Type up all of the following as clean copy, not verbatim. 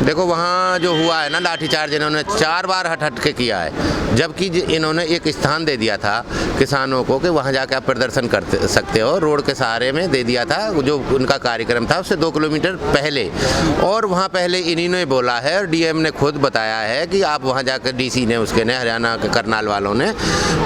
देखो वहाँ जो हुआ है ना लाठीचार्ज, इन्होंने 4 बार हट के किया है, जबकि इन्होंने एक स्थान दे दिया था किसानों को कि वहाँ जाके आप प्रदर्शन कर सकते हो, रोड के सहारे में दे दिया था जो उनका कार्यक्रम था उससे 2 किलोमीटर पहले। और वहाँ पहले इन्हीं ने बोला है और डीएम ने खुद बताया है कि आप वहाँ जाकर, डीसी ने उसके ने हरियाणा के करनाल वालों ने,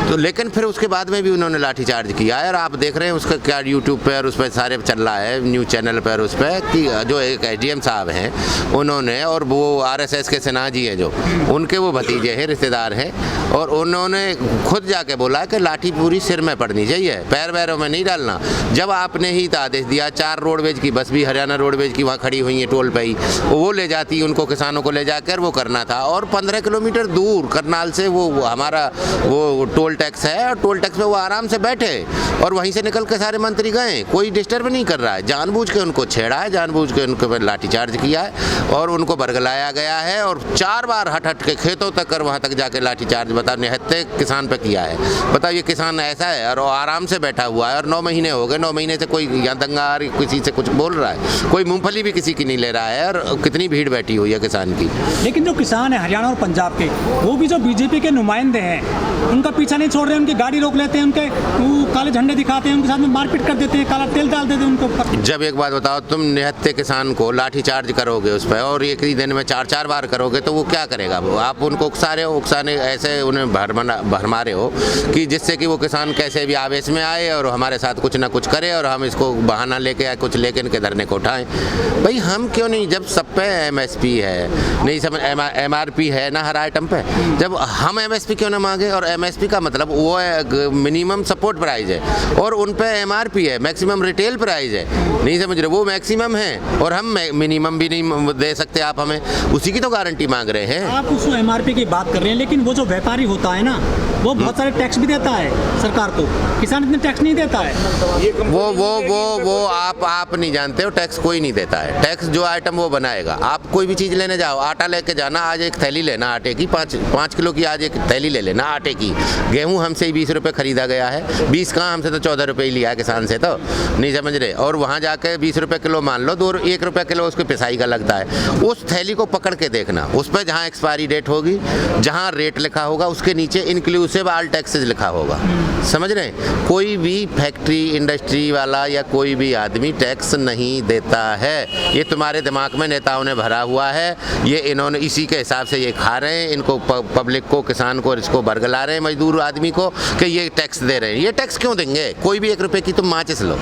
तो लेकिन फिर उसके बाद में भी उन्होंने लाठीचार्ज किया है। और आप देख रहे हैं उसका क्या यूट्यूब पर उस पर सारे चल रहा है, न्यूज़ चैनल पर उस पर कि जो एक एसडीएम साहब हैं उन्होंने, और वो आरएसएस के सिन्हा जी हैं जो उनके वो भतीजे हैं, रिश्तेदार हैं, और उन्होंने खुद जाके बोला कि लाठी पूरी सिर में पड़नी चाहिए, पैर वैरों में नहीं डालना। जब आपने ही आदेश दिया, 4 रोडवेज की बस भी हरियाणा रोडवेज की वहाँ खड़ी हुई है टोल पे ही, वो ले जाती उनको, किसानों को ले जाकर वो करना था। और 15 किलोमीटर दूर करनाल से वो हमारा वो टोल टैक्स है, और टोल टैक्स पे वो आराम से बैठे और वहीं से निकल के सारे मंत्री गए, कोई डिस्टर्ब नहीं कर रहा है। जानबूझ के उनको छेड़ा है, जानबूझ के उनको लाठीचार्ज किया है और उनको बरगलाया गया है, और 4 बार हट के खेतों तक कर वहाँ तक जाके लाठीचार्ज, बताओ निहत्थे किसान पे किया है। बताओ ये किसान ऐसा है और आराम से बैठा हुआ है, और 9 महीने हो गए, 9 महीने से कोई यहाँ दंगा आ रही, किसी से कुछ बोल रहा है, कोई मूंगफली भी किसी की नहीं ले रहा है, और कितनी भीड़ बैठी हुई है किसान की। लेकिन जो किसान है हरियाणा और पंजाब के, वो भी जो बीजेपी के नुमाइंदे हैं उनका पीछा नहीं छोड़ रहे हैं, उनकी गाड़ी रोक लेते हैं, उनके वो काले झंडे दिखाते हैं, उनके साथ में मारपीट कर देते हैं, काला तेल डाल देते हैं उनके ऊपर। जब एक बात बताओ, तुम निहत्थे किसान को लाठीचार्ज करोगे उस पर, और एक ही दिन में 4-4 बार करोगे, तो वो क्या करेगा? आप उनको उकसाने ऐसे उन्हें भरमारे हो कि जिससे कि वो किसान कैसे भी आवेश में आए और हमारे साथ कुछ ना कुछ करे, और हम इसको बहाना लेके या कुछ लेके इनके धरने को उठाएं। भाई हम क्यों नहीं, जब सब पे एमएसपी है, नहीं समझ, एमआरपी है ना हर आइटम पे, जब हम एमएसपी क्यों ना मांगे? और एमएसपी का मतलब वो है मिनिमम सपोर्ट प्राइस है, और उन पे एमआरपी है, मैक्सिमम रिटेल प्राइस है, नहीं समझ रहे? वो मैक्सिमम है और हम मिनिमम भी नहीं दे सकते, आप हमें उसी की तो गारंटी मांग रहे हैं। आप उस एमआरपी की बात कर रहे हैं, लेकिन वो जो व्यापारी होता है ना, वो बहुत सारे टैक्स भी देता है सरकार को, किसान इतने टैक्स नहीं देता है। वो आप नहीं जानते हो, टैक्स कोई नहीं देता है। टैक्स जो आइटम वो बनाएगा। आप कोई भी चीज़ लेने जाओ, आटा लेके जाना, आज एक थैली लेना आटे की, 5 किलो की आज एक थैली ले लेना आटे की। गेहूँ हमसे ही 20 रुपये खरीदा गया है, 20 कहाँ, हमसे तो 14 रुपये ही लिया है किसान से, तो नहीं समझ रहे? और वहाँ जाके 20 रुपये किलो मान लो, 1 रुपये किलो उसकी पिसाई का लगता है। उस थैली को पकड़ के देखना, उस पर जहाँ एक्सपायरी डेट होगी, जहाँ रेट लिखा होगा, उसके नीचे इंक्लूसिव ऑल टैक्सेस लिखा होगा। समझ रहे हैं? कोई भी फैक्ट्री इंडस्ट्री वाला या कोई भी आदमी टैक्स नहीं देता है। ये तुम्हारे दिमाग में नेताओं ने भरा हुआ है, ये इन्होंने इसी के हिसाब से ये खा रहे हैं, इनको पब्लिक को, किसान को, इसको बरगला रहे हैं, मजदूर आदमी को, कि ये टैक्स दे रहे हैं। ये टैक्स क्यों देंगे? कोई भी 1 रुपये की तुम माचिस लो,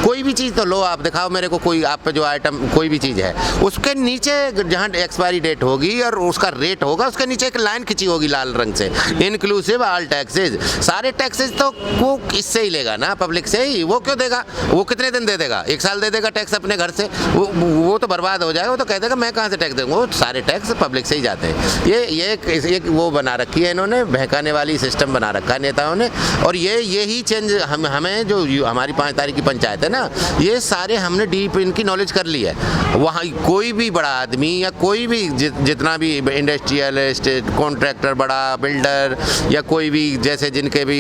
कोई भी चीज़ तो लो, आप दिखाओ मेरे को कोई आप पे जो आइटम कोई भी चीज़ है, उसके नीचे जहाँ एक्सपायरी डेट होगी और उसका रेट होगा, उसके नीचे एक लाइन खिंची होगी लाल रंग से, इंक्लूसिव ऑल टैक्सेस। सारे टैक्सेस तो वो इससे ही लेगा ना, पब्लिक से ही। वो क्यों देगा? वो कितने दिन दे देगा? 1 साल दे देगा टैक्स अपने घर से, वो तो बर्बाद हो जाएगा। वो तो कह देगा मैं कहाँ से टैक्स दूंगा, वो सारे टैक्स पब्लिक से ही जाते हैं। ये एक वो बना रखी है इन्होंने, बहकाने वाली सिस्टम बना रखा है नेताओं ने। और यही चेंज हमें जो हमारी 5 तारीख की पंचायत है ना, ये सारे हमने डीप इनकी नॉलेज कर ली है। वहाँ कोई भी बड़ा आदमी या कोई भी जितना भी इंडस्ट्रियलिस्ट, कॉन्ट्रैक्टर, बड़ा बिल्डर, या कोई भी जैसे जिनके भी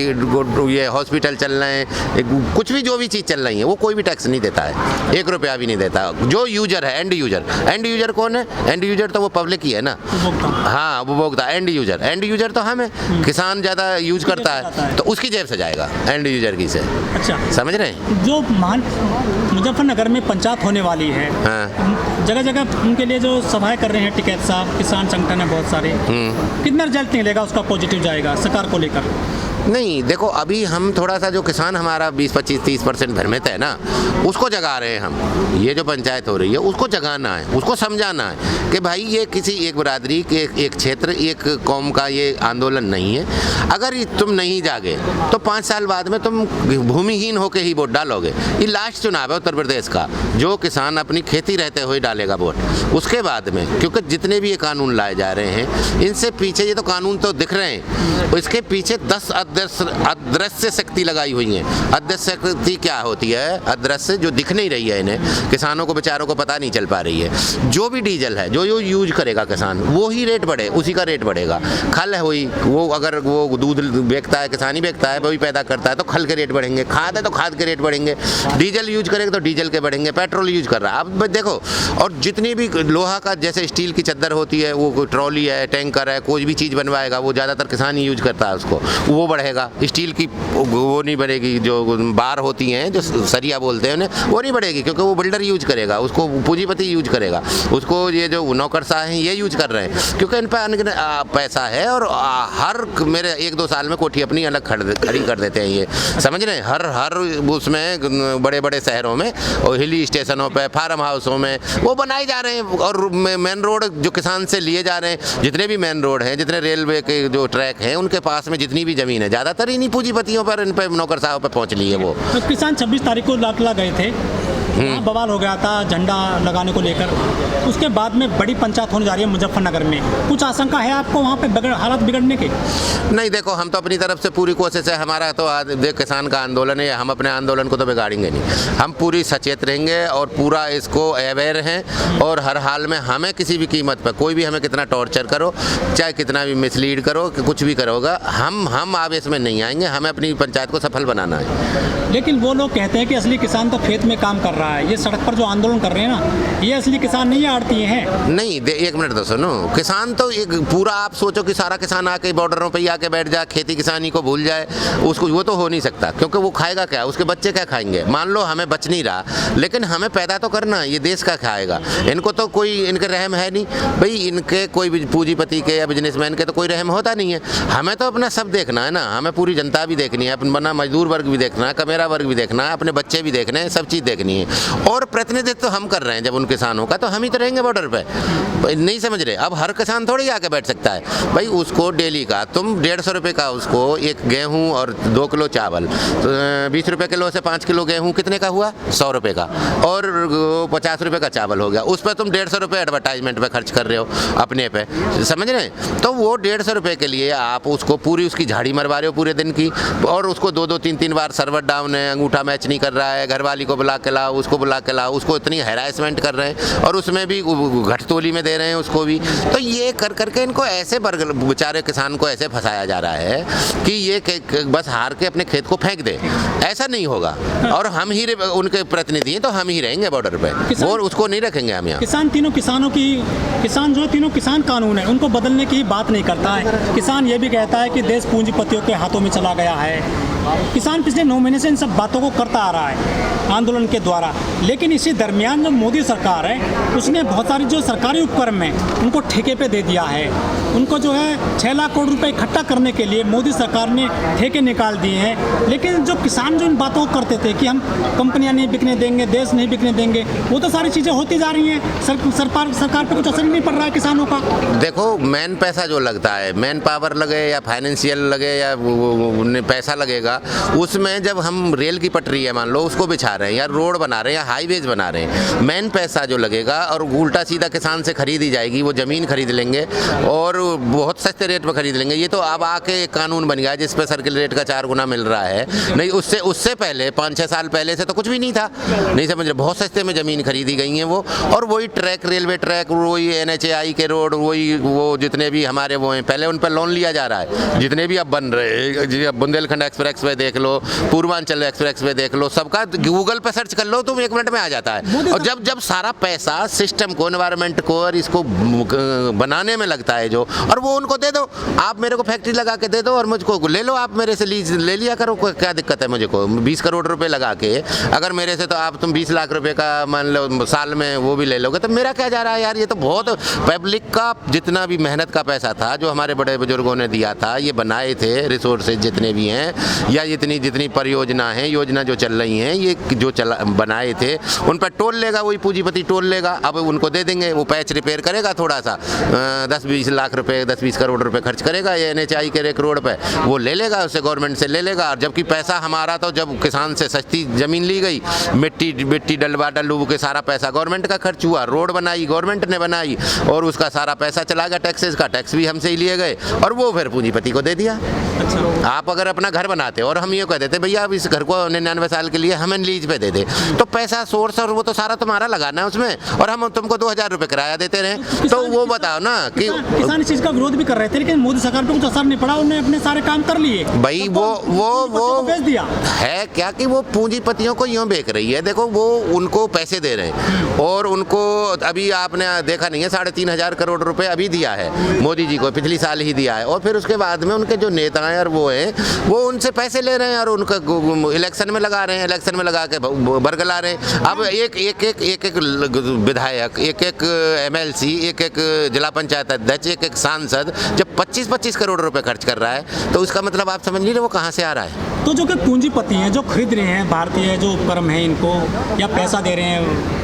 ये हॉस्पिटल चल रहे हैं, कुछ भी जो भी चीज़ चल रही है, वो कोई भी टैक्स नहीं देता है, 1 रुपया भी नहीं देता। जो यूजर है, एंड यूजर कौन है? एंड यूजर तो वो पब्लिक ही है ना। हाँ, उपभोक्ता, एंड यूजर तो हम है। किसान ज़्यादा यूज करता है तो उसकी जेब से जाएगा एंड यूजर की से। अच्छा, समझ रहे हैं? जो मुजफ्फरनगर में पंचायत होने वाली है, हाँ, जगह जगह उनके लिए जो सभाएं कर रहे हैं टिकैत साहब, किसान संगठन है बहुत सारे, कितना रिजल्ट निकलेगा उसका पॉजिटिव जाएगा सरकार को लेकर? नहीं, देखो अभी हम थोड़ा सा जो किसान हमारा 20-25-30% भ्रमित है ना, उसको जगा रहे हैं हम। ये जो पंचायत हो रही है उसको जगाना है, उसको समझाना है कि भाई ये किसी एक बिरादरी के, एक क्षेत्र, एक कौम का ये आंदोलन नहीं है। अगर तुम नहीं जागे तो 5 साल बाद में तुम भूमिहीन होकर ही वोट डालोगे। ये लास्ट चुनाव है उत्तर प्रदेश का, जो किसान अपनी खेती रहते हुए डालेगा वोट। उसके बाद में, क्योंकि जितने भी ये कानून लाए जा रहे हैं, इनसे पीछे ये तो कानून तो दिख रहे हैं, इसके पीछे 10 अदृश्य शक्ति लगाई हुई है। अदृश्य शक्ति क्या होती है? अदृश्य जो दिख नहीं रही है इन्हें, किसानों को बेचारों को पता नहीं चल पा रही है। जो भी डीजल है, जो यूज करेगा किसान, वो ही रेट बढ़े, उसी का रेट बढ़ेगा। खल है हुई, वो अगर वो दूध बेचता है, किसान ही बेचता है, वही पैदा करता है, तो खल के रेट बढ़ेंगे। खाद है तो खाद के रेट बढ़ेंगे। डीजल यूज करेगा तो डीजल के बढ़ेंगे। पेट्रोल यूज कर रहा है, अब देखो। और जितनी भी लोहा का, जैसे स्टील स्टील की चद्दर होती है, वो कोई ट्रॉली है, टैंकर है, कोई भी चीज़ बनवाएगा वो ज़्यादातर किसान ही यूज करता है उसको, वो बढ़ेगा। स्टील की वो नहीं बढ़ेगी, जो बार होती हैं जो सरिया बोलते हैं उन्हें, वो नहीं बढ़ेगी क्योंकि वो बिल्डर यूज करेगा, उसको पूंजीपति यूज करेगा, उसको ये जो नौकरशाह हैं ये यूज कर रहे हैं क्योंकि इन पर पैसा है। और हर मेरे 1-2 साल में कोठी अपनी अलग खड़ी कर देते हैं ये, समझ रहे हैं। हर उसमें बड़े बड़े शहरों में और हिली स्टेशनों पे, फार्म हाउसों में वो बनाए जा रहे हैं। और मेन रोड जो किसान से लिए जा रहे हैं, जितने भी मेन रोड हैं, जितने रेलवे के जो ट्रैक हैं, उनके पास में जितनी भी ज़मीन है ज़्यादातर इन्हीं पूंजीपतियों पर, इन पर नौकरशाहों पर पहुँच ली है वो। तो किसान 26 तारीख को लाटला गए थे, वहाँ बवाल हो गया था झंडा लगाने को लेकर। उसके बाद में बड़ी पंचायत होने जा रही है मुजफ्फरनगर में, कुछ आशंका है आपको वहाँ पे हालात बिगड़ने की? नहीं, देखो हम तो अपनी तरफ से पूरी कोशिश है, हमारा तो देख किसान का आंदोलन है, हम अपने आंदोलन को तो बिगाड़ेंगे नहीं। हम पूरी सचेत रहेंगे और पूरा इसको अवेयर हैं और हर हाल में हमें किसी भी कीमत पर कोई भी हमें कितना टॉर्चर करो, चाहे कितना भी मिसलीड करो, कुछ भी करोगा, हम आवेश में नहीं आएंगे। हमें अपनी पंचायत को सफल बनाना है। लेकिन वो लोग कहते हैं कि असली किसान तो खेत में काम कर रहा है, ये सड़क पर जो आंदोलन कर रहे हैं ना, ये असली किसान नहीं है, आड़ती हैं। नहीं, एक मिनट तो सुनो, किसान तो एक पूरा आप सोचो कि सारा किसान आके बॉर्डरों पे ही आके बैठ जाए, खेती किसानी को भूल जाए, उसको वो तो हो नहीं सकता क्योंकि वो खाएगा क्या, उसके बच्चे क्या खाएंगे। मान लो हमें बच नहीं रहा, लेकिन हमें पैदा तो करना है, ये देश का खाएगा। इनको तो कोई इनके रहम है नहीं भाई, इनके कोई भी पूंजीपति के या बिजनेसमैन के तो कोई रहम होता नहीं है। हमें तो अपना सब देखना है ना, हमें पूरी जनता भी देखनी है, अपना मजदूर वर्ग भी देखना है, कमेरा वर्ग भी देखना है, अपने बच्चे भी देखने हैं, सब चीज़ देखनी है। और प्रतिनिधित्व तो हम कर रहे हैं जब उन किसानों का, तो हम ही तो रहेंगे बॉर्डर पे। नहीं समझ रहे, अब हर किसान थोड़ी आके बैठ सकता है भाई। उसको डेली का तुम 150 रुपये का उसको एक गेहूं और 2 किलो चावल, 20 रुपये किलो से 5 किलो गेहूं कितने का हुआ, 100 रुपये का, और 50 रुपये का चावल हो गया। उस पर तुम 150 रुपये एडवर्टाइजमेंट पे खर्च कर रहे हो अपने पे, समझ रहे हैं। तो वो 150 रुपये के लिए आप उसको पूरी उसकी झाड़ी मरवा रहे हो पूरे दिन की, और उसको 2-2, 3-3 बार सर्वर डाउन है, अंगूठा मैच नहीं कर रहा है, घरवाली को बुला के लाओ, उसको बुला के लाओ, उसको इतनी हैरासमेंट कर रहे हैं, और उसमें भी घटतोली में दे रहे हैं उसको भी। तो ये कर करके इनको ऐसे बेचारे किसान को ऐसे फंसाया जा रहा है कि ये बस हार के अपने खेत को फेंक दे। ऐसा नहीं होगा, और हम ही उनके प्रतिनिधि हैं, तो हम ही रहेंगे बॉर्डर पे, और उसको नहीं रखेंगे हम यहाँ। किसान जो तीनों किसान कानून है उनको बदलने की बात नहीं करता है। किसान ये भी कहता है कि देश पूंजीपतियों के हाथों में चला गया है। किसान पिछले 9 महीने से इन सब बातों को करता आ रहा है आंदोलन के द्वारा। लेकिन इसी दरमियान जो मोदी सरकार है उसने बहुत सारी जो सरकारी उपक्रम हैं उनको ठेके पे दे दिया है। उनको जो है 6 लाख करोड़ रुपए इकट्ठा करने के लिए मोदी सरकार ने ठेके निकाल दिए हैं। लेकिन जो किसान जो इन बातों को करते थे कि हम कंपनियां नहीं बिकने देंगे, देश नहीं बिकने देंगे, वो तो सारी चीज़ें होती जा रही हैं। सरकार पे कुछ असर नहीं पड़ रहा है किसानों का। देखो, मेन पैसा जो लगता है, मेन पावर लगे या फाइनेंशियल लगे या पैसा लगेगा, उसमें जब हम रेल की पटरी है मान लो उसको बिछा रहे हैं, या रोड बना रहे हैं, या हाईवेज बना रहे हैं, मेन पैसा जो लगेगा और उल्टा सीधा किसान से खरीदी जाएगी, वो ज़मीन खरीद लेंगे और बहुत सस्ते रेट पर खरीद लेंगे। ये तो अब आके एक कानून बन गया जिस पे सर्किल रेट का 4 गुना मिल रहा है। नहीं, उससे पहले 5-6 साल पहले से तो कुछ भी नहीं था, नहीं समझ रहे। बहुत सस्ते में ज़मीन खरीदी गई हैं वो, और वही ट्रैक, रेलवे ट्रैक, वही NHAI के रोड, वही वो जितने भी हमारे वो हैं, पहले उन पर लोन लिया जा रहा है, जितने भी अब बन रहे, बुंदेलखंड एक्सप्रेस वे देख लो, पूर्वांचल एक्सप्रेस वे देख लो, सबका गूगल पे सर्च कर लो तुम, 1 मिनट में आ जाता है। और जब सारा पैसा सिस्टम को, एनवायरनमेंट को और इसको बनाने में लगता है जो, और वो उनको दे दो, आप मेरे को फैक्ट्री लगा के दे दो और मुझको ले लो, आप मेरे से लीज ले लिया करो, क्या दिक्कत है मुझे को 20 करोड़ रुपए लगा के, अगर मेरे से तो आप तुम 20 लाख रुपए का मान लो साल में वो भी ले लोगे, तो मेरा क्या जा रहा है यार। ये तो बहुत पब्लिक का जितना भी मेहनत का पैसा था जो हमारे बड़े बुजुर्गों ने दिया था, ये बनाए थे रिसोर्सेज जितने भी हैं, या जितनी परियोजना है, योजना जो चल रही हैं, ये जो बनाए थे, उन पर टोल लेगा वही पूंजीपति, टोल लेगा। अब उनको दे देंगे, वो पैच रिपेयर करेगा थोड़ा सा, 10-20 लाख रुपए, 10-20 करोड़ रुपए खर्च करेगा ये NHAI के एक रोड पे, वो ले लेगा, उससे गवर्नमेंट से ले लेगा। और जबकि पैसा हमारा तो जब किसान से सस्ती ज़मीन ली गई, मिट्टी डलवा डलू के सारा पैसा गवर्नमेंट का खर्च हुआ, रोड बनाई गवर्नमेंट ने बनाई, और उसका सारा पैसा चला गया, टैक्सेस का, टैक्स भी हमसे ही लिए गए, और वो फिर पूंजीपति को दे दिया। आप अगर अपना घर बनाते और हम ये कह देते भैया अब इस घर को 99 साल के लिए हमें लीज पे दे दे, तो पैसा सोर्स और वो तो सारा तुम्हारा लगाना है उसमें, और हम तुमको 2000 रुपये किराया देते रहे। तो वो बताओ ना कि किसान इस चीज का विरोध भी कर रहे थे, लेकिन मोदी सरकार पे कुछ असर नहीं पड़ा, उन्होंने अपने सारे काम कर लिए। भाई वो बेच दिया है क्या कि वो पूंजीपतियों को यूं बेच रही है। देखो वो उनको पैसे दे रहे हैं, और उनको अभी आपने देखा नहीं है 3,500 करोड़ रुपए अभी दिया है मोदी जी को, पिछली साल ही दिया है। और फिर उसके बाद में उनके जो नेता हैं और वो हैं, वो उनसे पैसे ले रहे हैं और उनका इलेक्शन में लगा रहे हैं, इलेक्शन में लगा के बरगला रहे हैं। अब एक विधायक, एक MLC, एक जिला पंचायत अध्यक्ष, एक सांसद जब 25-25 करोड़ रुपए खर्च कर रहा है, तो उसका मतलब आप समझ लीजिए वो कहाँ से आ रहा है। तो जो कि पूंजीपति हैं, जो खरीद रहे हैं भारतीय जो उपक्रम है इनको, या पैसा दे रहे हैं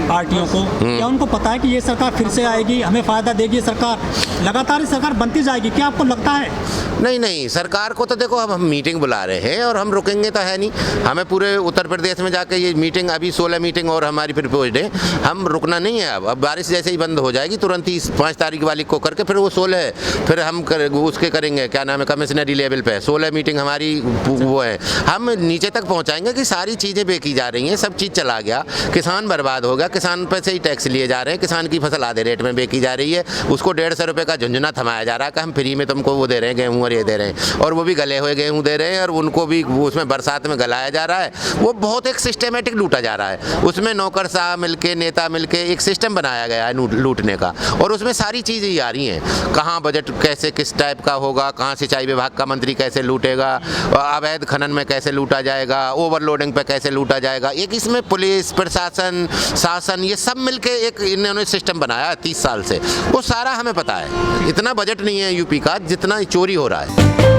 पार्टियों को, क्या उनको पता है कि ये सरकार फिर से आएगी, हमें फायदा देगी सरकार, लगातार सरकार बनती जाएगी? क्या आपको लगता है? नहीं, सरकार को तो देखो अब हम मीटिंग बुला रहे हैं और हम रुकेंगे तो है नहीं। हमें पूरे उत्तर प्रदेश में जाके ये मीटिंग, अभी 16 मीटिंग और हमारी प्रपोज्ड है, हम रुकना नहीं है। अब बारिश जैसे ही बंद हो जाएगी तुरंत ही 5 तारीख वाली को करके फिर वो 16 फिर हम उसके करेंगे, क्या नाम है, कमिश्नरी लेवल पे 16 मीटिंग हमारी वो है। हम नीचे तक पहुँचाएंगे कि सारी चीज़ें बेची जा रही हैं, सब चीज़ चला गया, किसान बर्बाद हो गया, किसान पे से ही टैक्स लिए जा रहे हैं, किसान की फसल आधे रेट में बेची जा रही है, उसको 150 रुपये का झुंझुना थमाया जा रहा है कि हम फ्री में तुमको वो दे रहे हैं गेहूँ और ये दे रहे हैं, और वो भी गले हुए गेहूँ दे रहे हैं, और उनको भी उसमें बरसात में गलाया जा रहा है। वो बहुत एक सिस्टमेटिक लूटा जा रहा है, उसमें नौकरशाह मिलके, नेता मिलके एक सिस्टम बनाया गया है लूटने का, और उसमें सारी चीज़ें ही आ रही हैं। कहाँ बजट कैसे किस टाइप का होगा, कहाँ सिंचाई विभाग का मंत्री कैसे लूटेगा, अवैध खनन में कैसे लूटा जाएगा, ओवरलोडिंग पे कैसे लूटा जाएगा, एक इसमें पुलिस प्रशासन शासन ये सब मिलके एक इन्होंने सिस्टम बनाया 30 साल से, वो सारा हमें पता है। इतना बजट नहीं है यूपी का जितना चोरी हो रहा है।